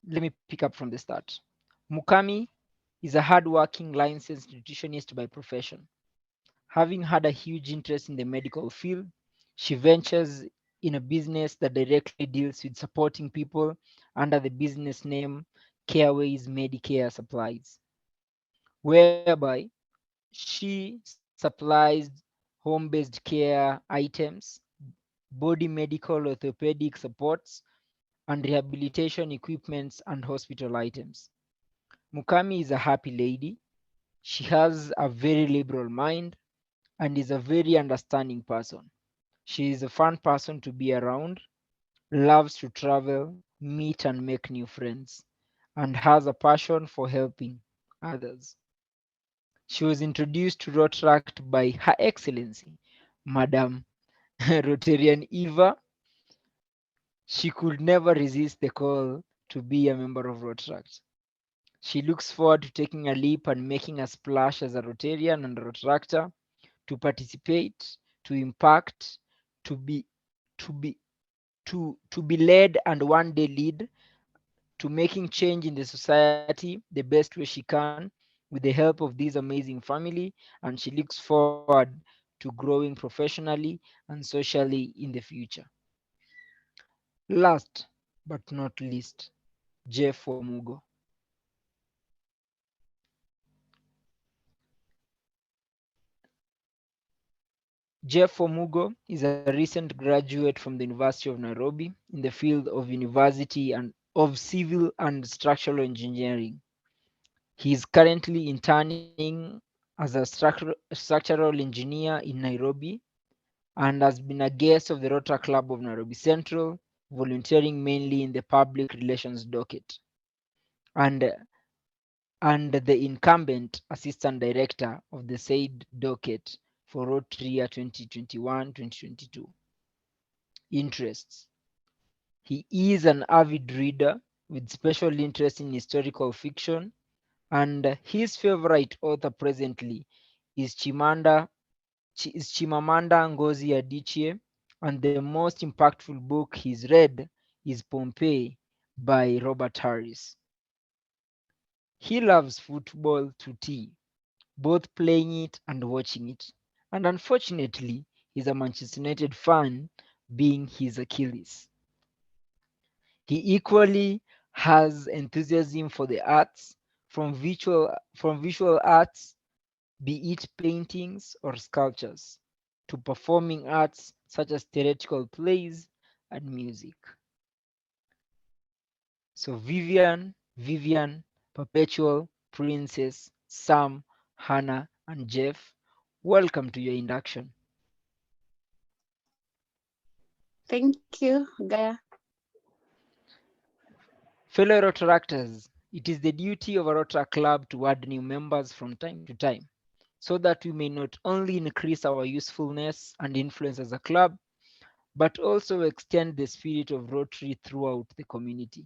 Let me pick up from the start. Mukhami is a hardworking, licensed nutritionist by profession. Having had a huge interest in the medical field, she ventures in a business that directly deals with supporting people under the business name Careways Medicare Supplies, whereby she supplies home-based care items, body medical orthopedic supports, and rehabilitation equipments and hospital items. Mukami is a happy lady. She has a very liberal mind and is a very understanding person. She is a fun person to be around, loves to travel, meet and make new friends, and has a passion for helping others. She was introduced to Rotaract by Her Excellency, Madam Rotarian Eva. She could never resist the call to be a member of Rotaract. She looks forward to taking a leap and making a splash as a Rotarian and a Rotaractor, to participate, to impact, to be to be to be led and one day lead, to making change in the society the best way she can with the help of this amazing family, and she looks forward to growing professionally and socially in the future. Last but not least, Jeff Wamugo. Jeff Wamugo is a recent graduate from the University of Nairobi in the field of University and of Civil and Structural Engineering. He is currently interning as a structural engineer in Nairobi and has been a guest of the Rotary Club of Nairobi Central, volunteering mainly in the public relations docket, and the incumbent assistant director of the said docket for Rotary year 2021-2022. Interests. He is an avid reader with special interest in historical fiction, and his favorite author presently is Chimamanda Ngozi Adichie, and the most impactful book he's read is Pompeii by Robert Harris. He loves football to tea, both playing it and watching it, and unfortunately, he's a Manchester United fan, being his Achilles. He equally has enthusiasm for the arts, from visual arts, be it paintings or sculptures, to performing arts such as theatrical plays and music. So Vivian, Perpetual, Princess, Sam, Hannah, and Jeff. Welcome to your induction. Thank you, Gaia. Fellow Rotaractors, it is the duty of a Rotaract club to add new members from time to time, so that we may not only increase our usefulness and influence as a club, but also extend the spirit of Rotary throughout the community.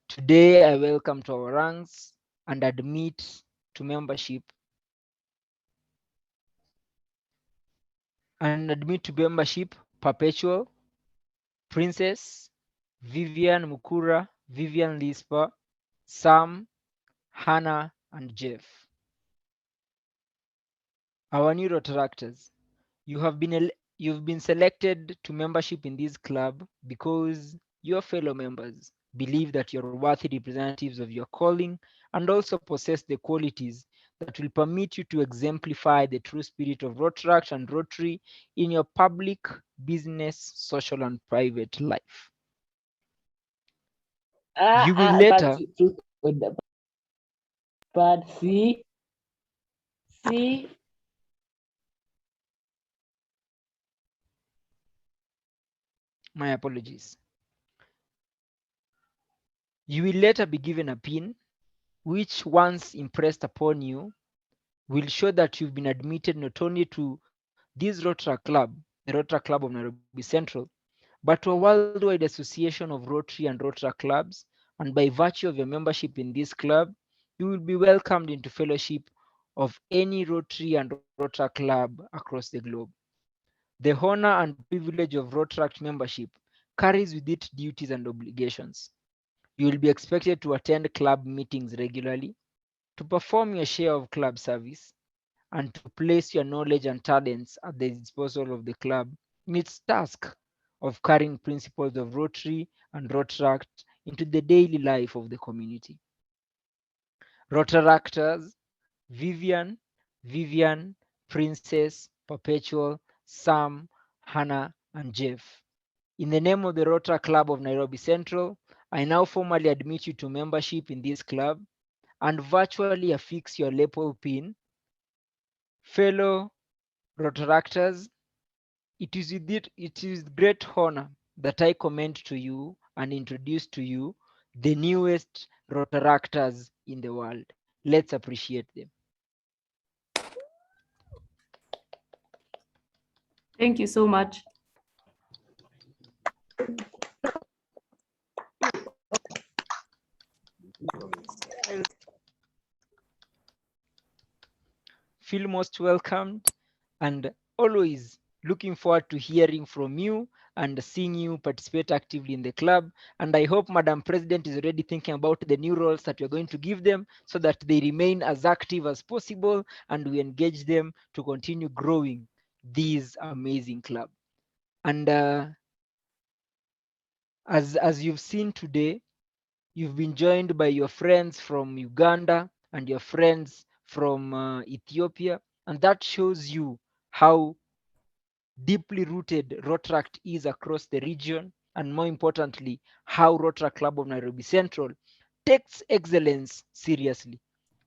Today, I welcome to our ranks and admit to membership Perpetual, Princess, Vivian Mukura, Vivian Lisper, Sam, Hannah, and Jeff. Our new Rotaractors, you've been selected to membership in this club because your fellow members believe that you're worthy representatives of your calling and also possess the qualities that will permit you to exemplify the true spirit of Rotaract and Rotary in your public, business, social, and private life. You will later. But see. My apologies. You will later be given a pin, which once impressed upon you, will show that you've been admitted not only to this Rotaract Club, the Rotaract Club of Nairobi Central, but to a worldwide association of Rotary and Rotaract clubs. And by virtue of your membership in this club, you will be welcomed into fellowship of any Rotary and Rotaract club across the globe. The honor and privilege of Rotaract membership carries with it duties and obligations. You will be expected to attend club meetings regularly, to perform your share of club service, and to place your knowledge and talents at the disposal of the club in its task of carrying principles of Rotary and Rotaract into the daily life of the community. Rotaractors, Vivian, Princess, Perpetual, Sam, Hannah, and Jeff. In the name of the Rotaract Club of Nairobi Central, I now formally admit you to membership in this club and virtually affix your lapel pin. Fellow Rotaractors, it is with great honor that I commend to you and introduce to you the newest Rotaractors in the world. Let's appreciate them. Thank you so much. Feel most welcomed and always looking forward to hearing from you and seeing you participate actively in the club. And I hope Madam President is already thinking about the new roles that we're going to give them so that they remain as active as possible and we engage them to continue growing this amazing club. And as you've seen today, you've been joined by your friends from Uganda and your friends from Ethiopia, and that shows you how deeply rooted Rotaract is across the region, and more importantly, how Rotaract Club of Nairobi Central takes excellence seriously.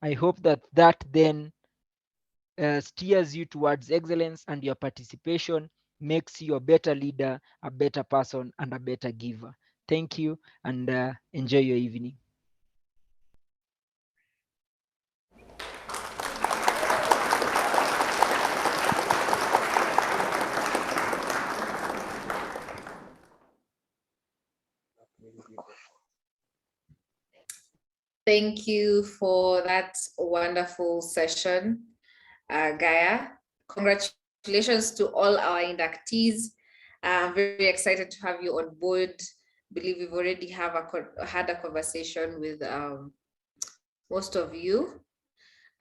I hope that then steers you towards excellence, and your participation makes you a better leader, a better person, and a better giver. Thank you, and enjoy your evening. Thank you for that wonderful session, Gaia. Congratulations to all our inductees. I'm very excited to have you on board. I believe we've already had a conversation with most of you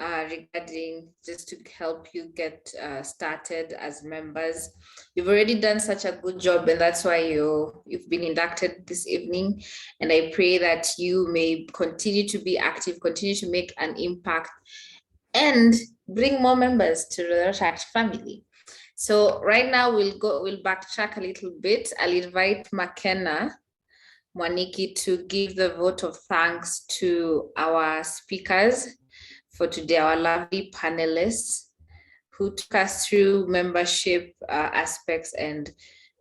regarding just to help you get started as members. You've already done such a good job, and that's why you've been inducted this evening. And I pray that you may continue to be active, continue to make an impact, and bring more members to the Rotaract family. So right now we'll backtrack a little bit. I'll invite Makena Mwaniki to give the vote of thanks to our speakers. for today, our lovely panelists who took us through membership aspects and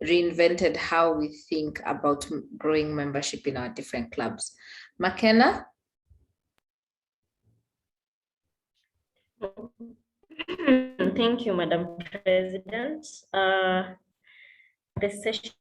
reinvented how we think about growing membership in our different clubs. McKenna? Thank you, Madam President. The session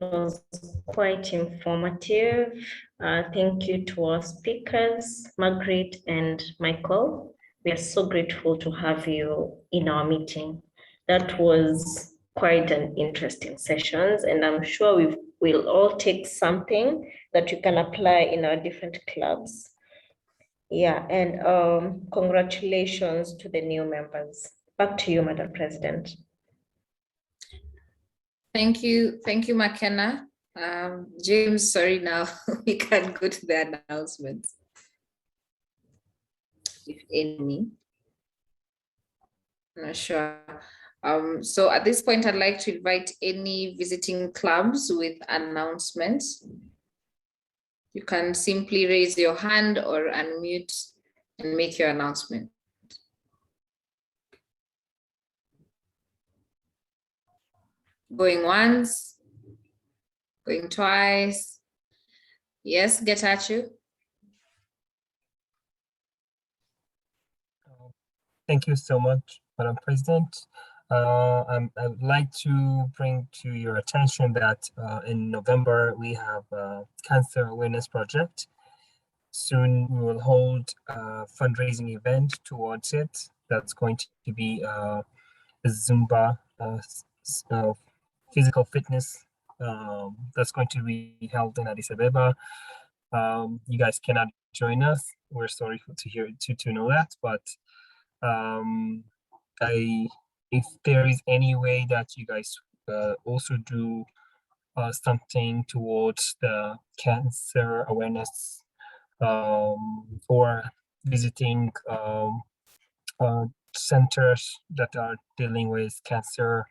was quite informative. Thank you to our speakers, Margaret and Michael. We are so grateful to have you in our meeting. That was quite an interesting session, and I'm sure we will all take something that you can apply in our different clubs. Yeah, and congratulations to the new members. Back to you, Madam President. Thank you, McKenna. James, sorry, now we can go to the announcements, if any. I'm not sure. So at this point, I'd like to invite any visiting clubs with announcements. You can simply raise your hand or unmute and make your announcement. Going once, going twice. Yes, Getachew. Thank you so much, Madam President. I would like to bring to your attention that in November, we have a cancer awareness project. Soon we will hold a fundraising event towards it. That's going to be a Zumba physical fitness that's going to be held in Addis Ababa. You guys cannot join us. We're sorry to know that, but if there is any way that you guys also do something towards the cancer awareness or visiting centers that are dealing with cancer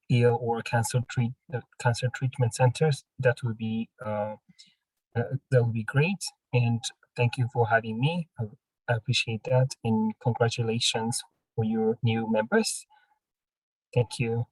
ill or cancer treatment centers, that would be great. And thank you for having me. I appreciate that, and congratulations for your new members. Thank you.